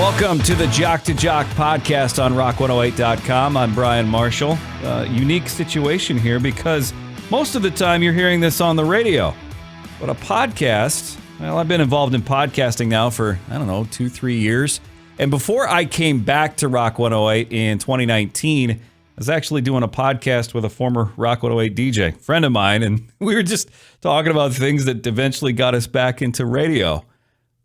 Welcome to the Jock podcast on rock108.com. I'm Brian Marshall. Unique situation here because most of the time you're hearing this on the radio. But a podcast, well, I've been involved in podcasting now for, 2-3 years. And before I came back to Rock 108 in 2019, I was actually doing a podcast with a former Rock 108 DJ, friend of mine, and we were just talking about things that eventually got us back into radio.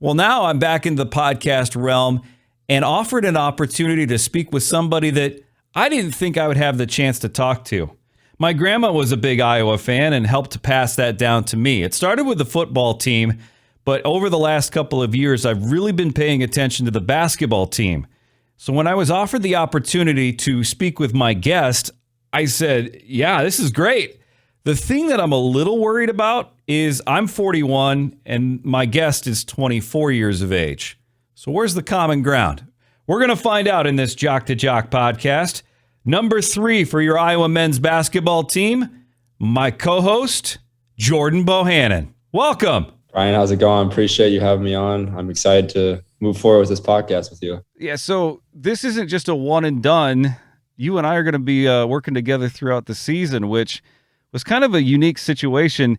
Well, now I'm back in the podcast realm and offered an opportunity to speak with somebody that I didn't think I would have the chance to talk to. My grandma was a big Iowa fan and helped to pass that down to me. It started with the football team, but over the last couple of years, I've really been paying attention to the basketball team. So when I was offered the opportunity to speak with my guest, I said, yeah, this is great. The thing that I'm a little worried about is I'm 41 and my guest is 24 years of age. So where's the common ground? We're going to find out in this Jock to Jock podcast. Number 3 for your Iowa men's basketball team, my co-host, Jordan Bohannon. Welcome. Brian, how's it going? Appreciate you having me on. I'm excited to move forward with this podcast with you. Yeah, so this isn't just a one and done. You and I are going to be working together throughout the season, which was kind of a unique situation.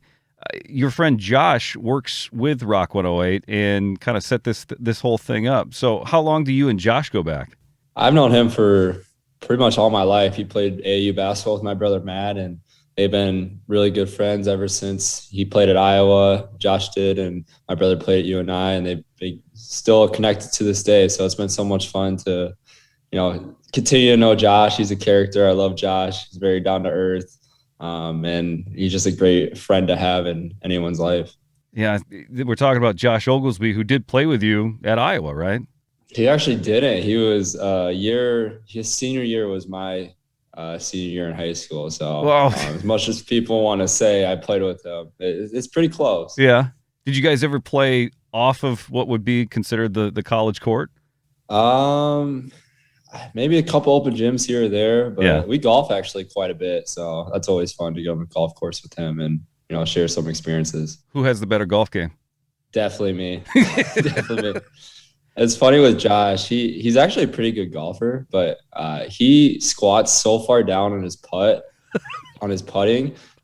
Your friend Josh works with Rock 108 and kind of set this whole thing up. So how long do you and Josh go back? I've known him for pretty much all my life. He played AAU basketball with my brother Matt, and they've been really good friends ever since he played at Iowa. Josh did, and my brother played at UNI, and they still connected to this day. So it's been so much fun to, continue to know Josh. He's a character. I love Josh. He's very down to earth. And he's just a great friend to have in anyone's life. Yeah, we're talking about Josh Oglesby, who did play with you at Iowa, right? He actually didn't. He was his senior year was my senior year in high school. So as much as people want to say I played with him, it's pretty close. Yeah. Did you guys ever play off of what would be considered the college court? Maybe a couple open gyms here or there, but yeah. We golf actually quite a bit. So that's always fun to go on the golf course with him and, share some experiences. Who has the better golf game? Definitely me. Definitely me. It's funny with Josh. He's actually a pretty good golfer, but he squats so far down on his putting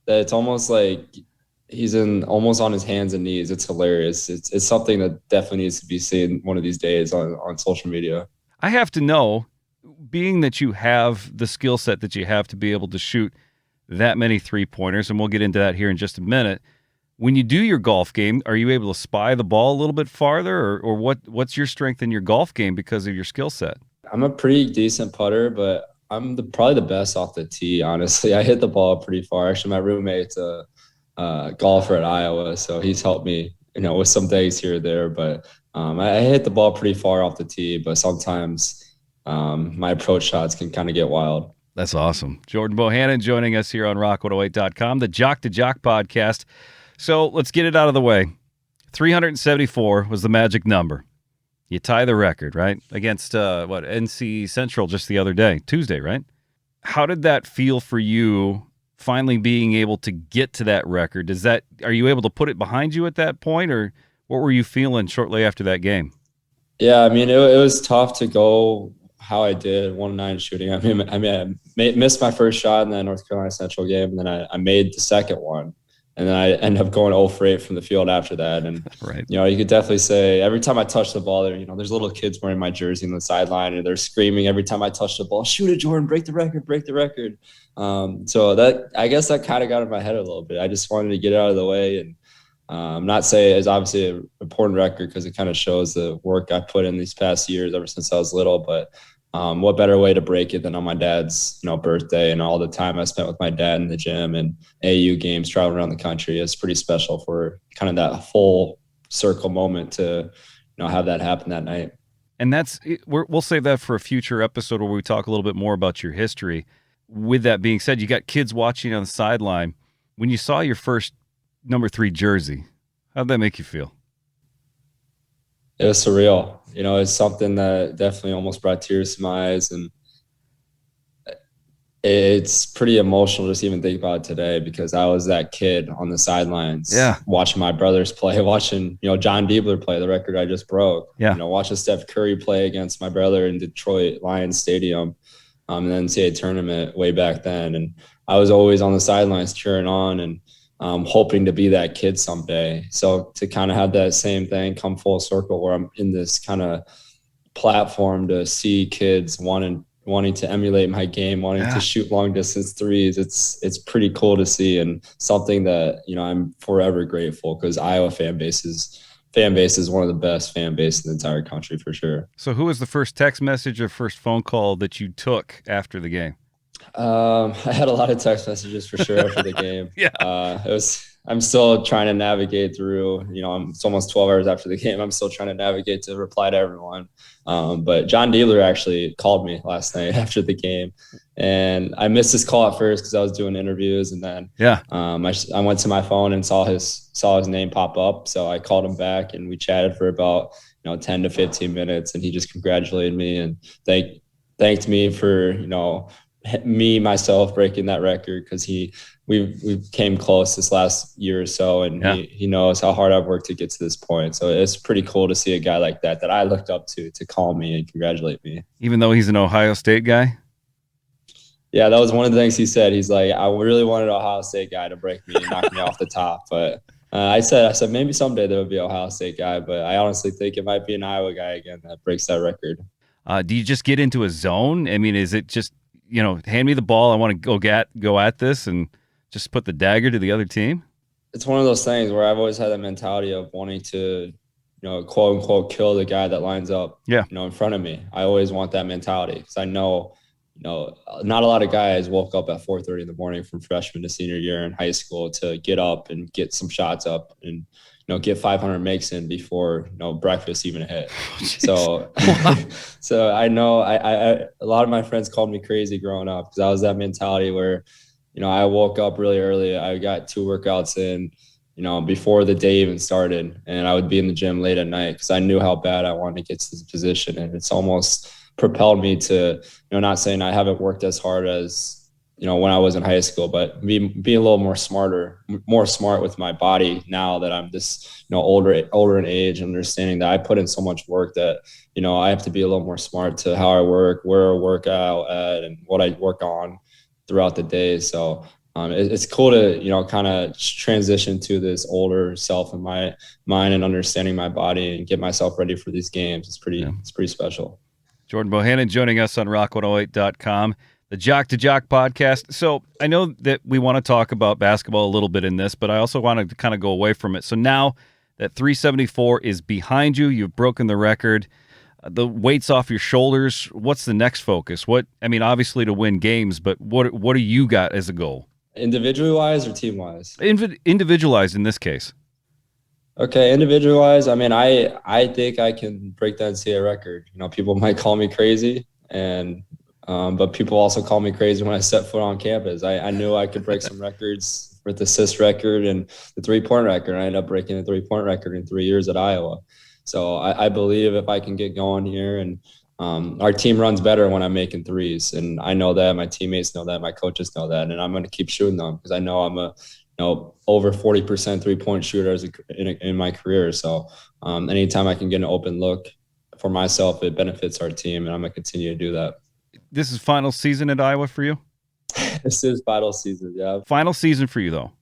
that it's almost like he's almost on his hands and knees. It's hilarious. It's something that definitely needs to be seen one of these days on social media. I have to know, being that you have the skill set that you have to be able to shoot that many three-pointers, and we'll get into that here in just a minute, when you do your golf game, are you able to spy the ball a little bit farther, or what's your strength in your golf game because of your skill set? I'm a pretty decent putter, but I'm probably the best off the tee, honestly. I hit the ball pretty far. Actually, my roommate's a golfer at Iowa, so he's helped me, with some days here or there, but I hit the ball pretty far off the tee, but sometimes my approach shots can kind of get wild. That's awesome. Jordan Bohannon joining us here on rock108.com, the Jock to Jock podcast. So let's get it out of the way. 374 was the magic number. You tie the record, right? Against, NC Central just the other day, Tuesday, right? How did that feel for you finally being able to get to that record? Are you able to put it behind you at that point, or what were you feeling shortly after that game? Yeah, I mean, it was tough to go how I did, 1-9 shooting. I missed my first shot in that North Carolina Central game, and then I made the second one. And then I ended up going 0 for 8 from the field after that. And, right. You could definitely say every time I touch the ball there, there's little kids wearing my jersey on the sideline, and they're screaming every time I touch the ball, shoot it, Jordan, break the record. So I guess that kind of got in my head a little bit. I just wanted to get it out of the way, and not say it's obviously an important record because it kind of shows the work I put in these past years ever since I was little. But what better way to break it than on my dad's birthday, and all the time I spent with my dad in the gym and AAU games traveling around the country. It's pretty special for kind of that full circle moment to have that happen that night. And we'll save that for a future episode where we talk a little bit more about your history. With that being said, you got kids watching on the sideline. When you saw your first number 3 jersey, how'd that make you feel? It was surreal. It's something that definitely almost brought tears to my eyes. And It's pretty emotional just even think about it today because I was that kid on the sidelines, Yeah. watching my brothers play, watching, John Diebler play, the record I just broke, Yeah. Watching Steph Curry play against my brother in Detroit Lions Stadium, in the NCAA tournament way back then. And I was always on the sidelines cheering on and hoping to be that kid someday. So to kind of have that same thing come full circle where I'm in this kind of platform to see kids wanting to emulate my game, wanting to shoot long distance threes. It's pretty cool to see and something that, I'm forever grateful because Iowa fan base is one of the best fan base in the entire country for sure. So who was the first text message or first phone call that you took after the game? I had a lot of text messages for sure after the game. Yeah. I'm still trying to navigate through, it's almost 12 hours after the game. I'm still trying to navigate to reply to everyone. But John Diebler actually called me last night after the game, and I missed his call at first because I was doing interviews, and then I went to my phone and saw his name pop up. So I called him back and we chatted for about 10 to 15 minutes, and he just congratulated me and thanked me for myself breaking that record because we came close this last year or so, and he knows how hard I've worked to get to this point. So it's pretty cool to see a guy like that I looked up to call me and congratulate me. Even though he's an Ohio State guy? Yeah, that was one of the things he said. He's like, I really wanted an Ohio State guy to break me and knock me off the top. But I said maybe someday there would be an Ohio State guy, but I honestly think it might be an Iowa guy again that breaks that record. Do you just get into a zone? I mean, is it just, hand me the ball, I want to go at this and just put the dagger to the other team? It's one of those things where I've always had that mentality of wanting to, quote unquote, kill the guy that lines up, in front of me. I always want that mentality because I know, not a lot of guys woke up at 4:30 in the morning from freshman to senior year in high school to get up and get some shots up and, get 500 makes in before, breakfast even hit. So, so I know a lot of my friends called me crazy growing up because I was that mentality where, I woke up really early. I got 2 workouts in, before the day even started, and I would be in the gym late at night because I knew how bad I wanted to get to this position. And it's almost propelled me to, not saying I haven't worked as hard as, when I was in high school, but be a little more smart with my body now that I'm this, older in age, understanding that I put in so much work that, I have to be a little more smart to how I work, where I work out at, and what I work on throughout the day. So it's cool to, kind of transition to this older self in my mind and understanding my body and get myself ready for these games. It's pretty special. Jordan Bohannon joining us on rock108.com. The Jock to Jock podcast. So I know that we want to talk about basketball a little bit in this, but I also want to kind of go away from it. So now that 374 is behind you, you've broken the record, the weight's off your shoulders. What's the next focus? Obviously to win games, but what do you got as a goal? Individually wise or team wise? Individualized in this case. Okay, individual wise, I think I can break that NCAA record. People might call me crazy, and but people also call me crazy when I set foot on campus. I knew I could break some records with the assist record and the 3-point record. I ended up breaking the 3-point record in 3 years at Iowa. So I believe if I can get going here, and our team runs better when I'm making threes, and I know that, my teammates know that, my coaches know that, and I'm going to keep shooting them because I know I'm a over 40% 3-point shooter in my career. So anytime I can get an open look for myself, it benefits our team, and I'm going to continue to do that. This is final season at Iowa for you? This is final season, yeah. Final season for you, though.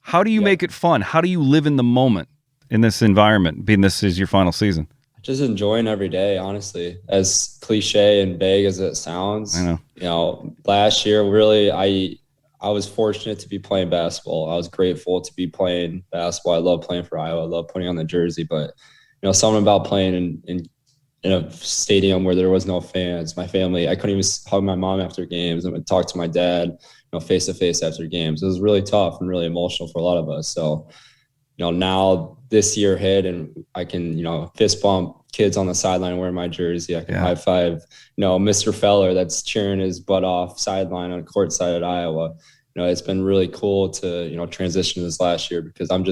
How do you make it fun? How do you live in the moment in this environment, being this is your final season? Just enjoying every day, honestly. As cliche and vague as it sounds. I know. Last year, really, I was fortunate to be playing basketball. I was grateful to be playing basketball. I love playing for Iowa. I love putting on the jersey. But, something about playing in a stadium where there was no fans. My family, I couldn't even hug my mom after games. I would talk to my dad, face to face after games. It was really tough and really emotional for a lot of us. So, now this year hit and I can, fist bump kids on the sideline wearing my jersey. I can high five, Mr. Feller that's cheering his butt off sideline on court side at Iowa. It's been really cool to, transition this last year because I'm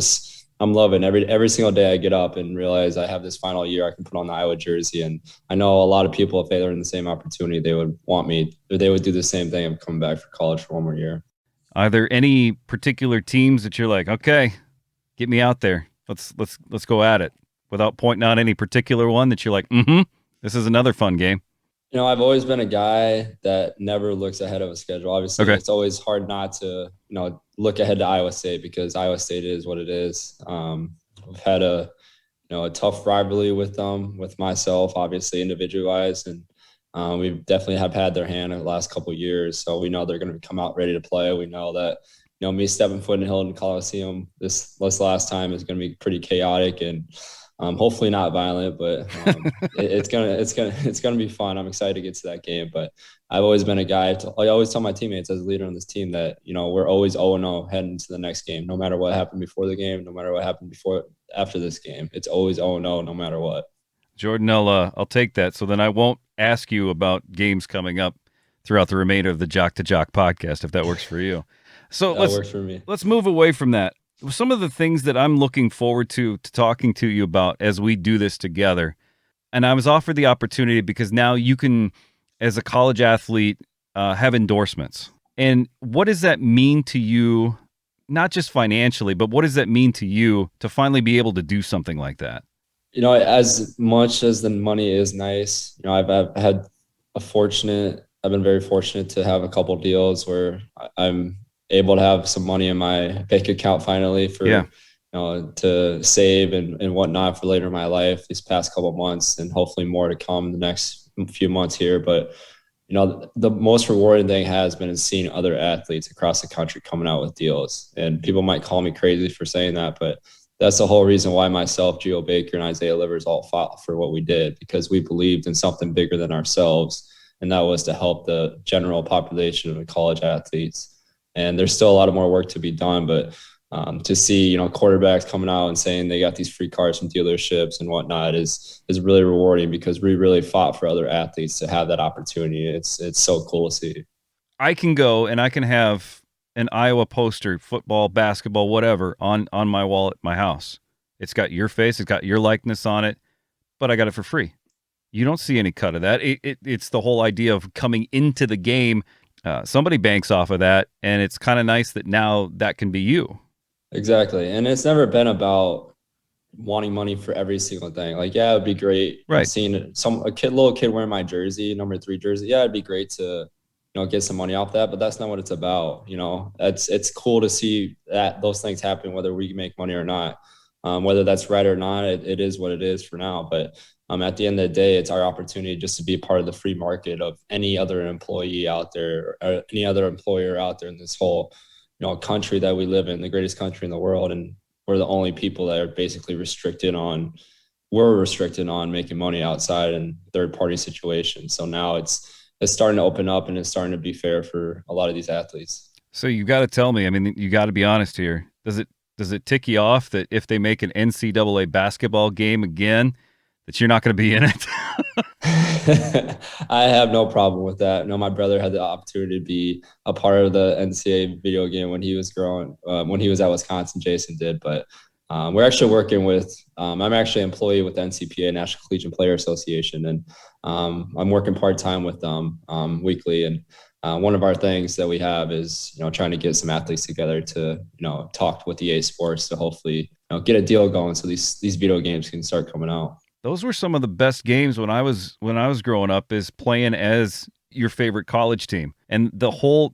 I'm loving every single day I get up and realize I have this final year I can put on the Iowa jersey. And I know a lot of people, if they were in the same opportunity, they would want me, or they would do the same thing of coming back for college for one more year. Are there any particular teams that you're like, okay, get me out there. Let's go at it, without pointing out any particular one that you're like, this is another fun game? I've always been a guy that never looks ahead of a schedule. Obviously, Okay. It's always hard not to, look ahead to Iowa State because Iowa State is what it is. I've had a tough rivalry with them, with myself, obviously individual-wise, and we definitely have had their hand in the last couple of years. So we know they're going to come out ready to play. We know that, me stepping foot in Hilton Coliseum this last time is going to be pretty chaotic and hopefully not violent, but it's gonna be fun. I'm excited to get to that game. But I've always been a guy. I always tell my teammates as a leader on this team that we're always 0-0 heading to the next game, no matter what happened before the game, no matter what happened after this game. It's always 0-0, no matter what. Jordan, I'll take that. So then I won't ask you about games coming up throughout the remainder of the Jock to Jock podcast, if that works for you. So that works for me. Let's move away from that. Some of the things that I'm looking forward to talking to you about as we do this together, and I was offered the opportunity because now you can, as a college athlete, have endorsements. And what does that mean to you, not just financially, but what does that mean to you to finally be able to do something like that? As much as the money is nice, I've been very fortunate to have a couple deals where I'm able to have some money in my bank account finally for, to save and whatnot for later in my life these past couple of months, and hopefully more to come in the next few months here. But, the most rewarding thing has been seeing other athletes across the country coming out with deals. And people might call me crazy for saying that, but that's the whole reason why myself, Gio Baker, and Isaiah Livers all fought for what we did, because we believed in something bigger than ourselves. And that was to help the general population of the college athletes. And there's still a lot of more work to be done, but to see, quarterbacks coming out and saying they got these free cars from dealerships and whatnot is really rewarding, because we really fought for other athletes to have that opportunity. It's so cool to see. I can go and I can have an Iowa poster, football, basketball, whatever, on my wall at my house. It's got your face, it's got your likeness on it, but I got it for free. You don't see any cut of that. It's the whole idea of coming into the game. Somebody banks off of that, and it's kind of nice that now that can be you. Exactly. And it's never been about wanting money for every single thing. Like, yeah, it'd be great. Right. Seeing little kid wearing my jersey, number 3 jersey. Yeah, it'd be great to, get some money off that, but that's not what it's about. It's cool to see that those things happen, whether we make money or not. Whether that's right or not, it is what it is for now. But at the end of the day, it's our opportunity just to be part of the free market of any other employee out there, or any other employer out there in this whole, country that we live in, the greatest country in the world. And we're the only people that are basically restricted on making money outside in third-party situations. So now it's starting to open up, and it's starting to be fair for a lot of these athletes. So you got to tell me, you got to be honest here. Does it tick you off that if they make an NCAA basketball game again, that you're not going to be in it? I have no problem with that. My brother had the opportunity to be a part of the NCAA video game when he was growing, when he was at Wisconsin. Jason did, but we're actually working with, I'm actually an employee with the NCPA, National Collegiate Player Association, and I'm working part-time with them weekly. And one of our things that we have is, trying to get some athletes together to, talk with EA Sports to hopefully, get a deal going so these video games can start coming out. Those were some of the best games when I was growing up, is playing as your favorite college team. And the whole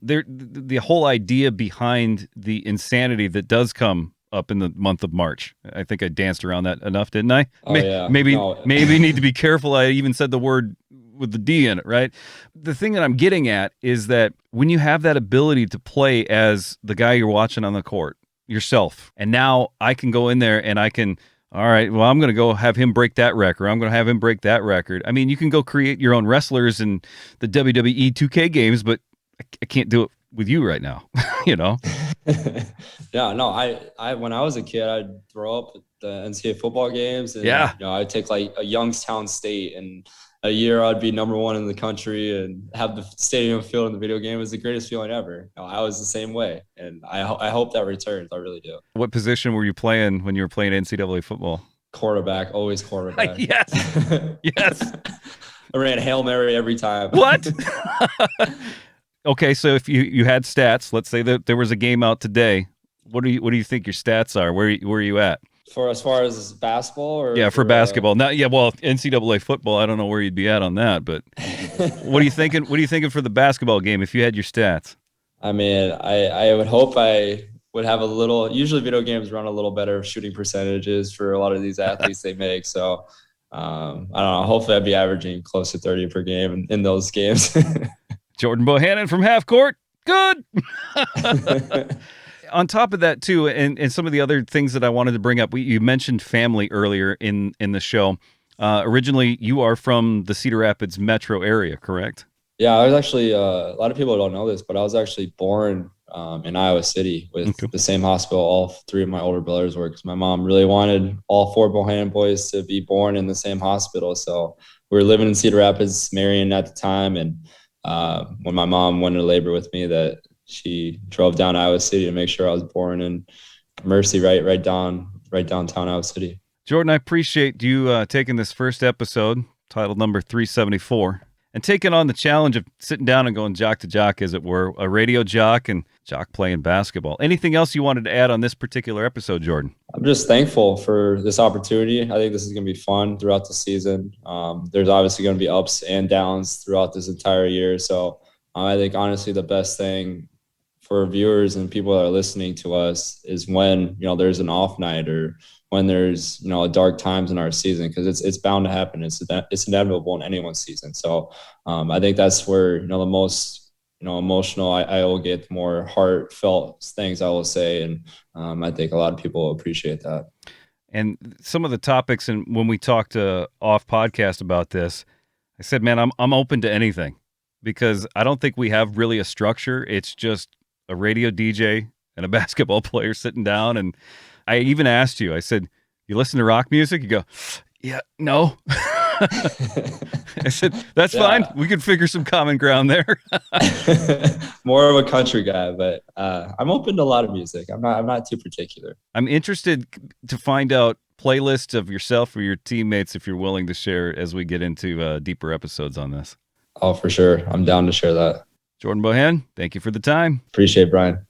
idea behind the insanity that does come up in the month of March. I think I danced around that enough, didn't I? Yeah. Maybe need to be careful. I even said the word with the D in it, right? The thing that I'm getting at is that when you have that ability to play as the guy you're watching on the court yourself, and now I can go in there and I can, all right, well, I'm going to go have him break that record. I'm going to have him break that record. You can go create your own wrestlers in the WWE 2K games, but I can't do it with you right now, Yeah, no, I when I was a kid, I'd throw up the NCAA football games, and I'd take like a Youngstown State, and a year I'd be number one in the country and have the stadium filled in the video game is the greatest feeling ever. I was the same way, and I hope that returns. I really do. What position were you playing when you were playing NCAA football? Quarterback, always quarterback. Yes. Yes. I ran Hail Mary every time. What? Okay, so if you had stats, let's say that there was a game out today. What do you think your stats are? Where are you at? For as far as basketball, or yeah, for basketball. Well, NCAA football, I don't know where you'd be at on that, but what are you thinking? What are you thinking for the basketball game if you had your stats? I mean, I would hope I would have a little. Usually, video games run a little better shooting percentages for a lot of these athletes they make. So I don't know. Hopefully, I'd be averaging close to 30 per game in those games. Jordan Bohannon from half court. Good. On top of that, too, and some of the other things that I wanted to bring up, you mentioned family earlier in the show. Originally, you are from the Cedar Rapids metro area, correct? Yeah, I was actually, a lot of people don't know this, but I was actually born in Iowa City with the same hospital all three of my older brothers were, because my mom really wanted all four Bohannon boys to be born in the same hospital. So we were living in Cedar Rapids, Marion at the time, and when my mom went into labor with me, that she drove down to Iowa City to make sure I was born in Mercy, right downtown Iowa City. Jordan, I appreciate you taking this first episode, titled number 374, and taking on the challenge of sitting down and going jock to jock, as it were, a radio jock and jock playing basketball. Anything else you wanted to add on this particular episode, Jordan? I'm just thankful for this opportunity. I think this is going to be fun throughout the season. There's obviously going to be ups and downs throughout this entire year. So I think honestly the best thing for viewers and people that are listening to us is when, there's an off night or when there's, dark times in our season, because it's bound to happen. It's inevitable in anyone's season. So I think that's where, the most, emotional I will get, the more heartfelt things I will say. And I think a lot of people appreciate that. And some of the topics, and when we talked off podcast about this, I said, man, I'm open to anything, because I don't think we have really a structure. It's just a radio DJ and a basketball player sitting down. And I even asked you, I said, you listen to rock music? You go, yeah, no. I said, that's fine. We can figure some common ground there. More of a country guy, but I'm open to a lot of music. I'm not too particular. I'm interested to find out playlists of yourself or your teammates, if you're willing to share, as we get into deeper episodes on this. Oh, for sure. I'm down to share that. Jordan Bohannon, thank you for the time. Appreciate it, Brian.